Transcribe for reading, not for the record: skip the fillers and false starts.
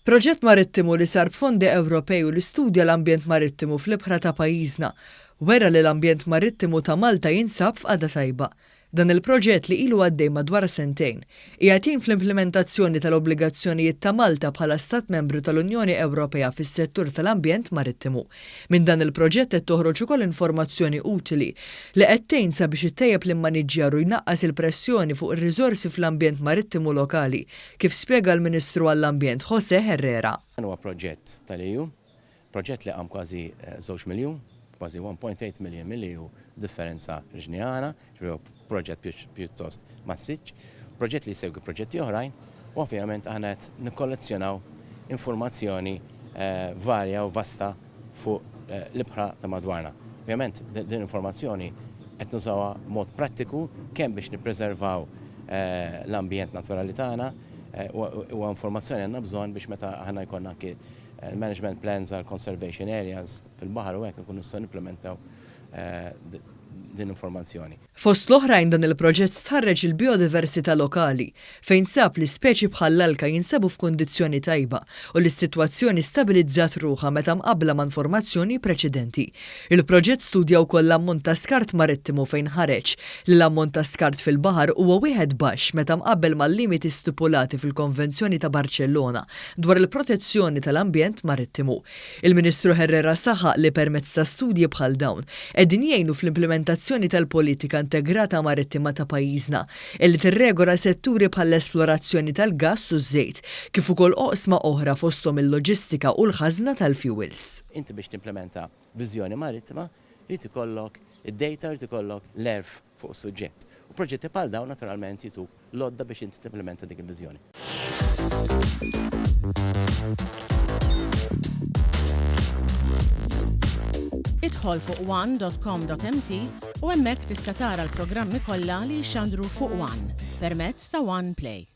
Proġett Marittimu li sar b'fondi Ewropej u li studja l-ambjent marittimu fl-ibħra ta' pajjiżna wera li l-ambjent marittimu ta' Malta jinsab f'qagħda Tajba. Dan il-proġett li ilu għaddej madwar sentejn qiegħed fl-implementazzjoni tal-obbligazzjonijiet ta' Malta bħala Stat Membru tal-Unjoni Ewropea fis-settur tal-ambjent marittimu. Minn dan il-proġett qed toħroġ ukoll informazzjoni utili li qed tgħin sabiex ittejjeb l-immaniġġjar u jnaqqas il-pressjoni fuq ir-riżorsi fl-ambjent marittimu lokali, kif spjega l-Ministru għall-Ambjent José Herrera. Dan huwa proġett tal-EU, proġett li qam kważi żewġ miljun, kważi 1.8 miljon milju differenza reġnjana, proġett pjuttost massiċ, proġett li jsegwi proġetti oħrajn, u ovvjament aħna qed nikkollezzjonaw informazzjoni varja u vasta fuq l-ibħra ta' madwarna. Ovvjament din informazzjoni qed nużawha mod prattiku kemm biex nippreservaw l-ambjent naturali tagħna u informazzjoni għandna bżonn biex meta aħna jkollna anke management plans għal conservation areas fil-baħar u hekk nkunu nistgħu nimplementaw din informazzjoni. Fost l-oħrajn dan il-proġett stħarreġ il-biodiversità lokali fejn sab li speċi bħall-alka jinsabu f'kundizzjoni tajba u li s-sitwazzjoni stabilizzat ruħha meta mqabbla ma' informazzjoni preċedenti. Il-proġett studja wkoll l-ammont ta' skart marittimu fejn ħareġ li l-ammont ta' skart fil-baħar huwa wieħed baxx meta mqabbel mal-limiti stipulati fil-Konvenzjoni ta' Barcellona dwar il-protezzjoni tal-ambjent marittimu. Il-Ministru Herrera saħaq li permezz ta' studji bħal dawn qegħdin jgħinu fl-implementazzjoni tal-politika integrata marittima ta' pajjiżna illi tirregola setturi bħall-esplorazzjoni tal-gass u żejt kif ukoll oqsma oħra fosthom il-loġistika u l-ħażna tal-fuels. Inti biex timplementa viżjoni marittima jrid ikollok id-data jrid ikollok l-erf fuq suġġett. U proġetti bħal dawn naturalment jitu lodda biex inti timplementa dik il-viżjoni. Idħol fuq one.com.mt u hemmhekk tista' tara l-programmi kollha li jxandru fuq One permezz ta' One Play.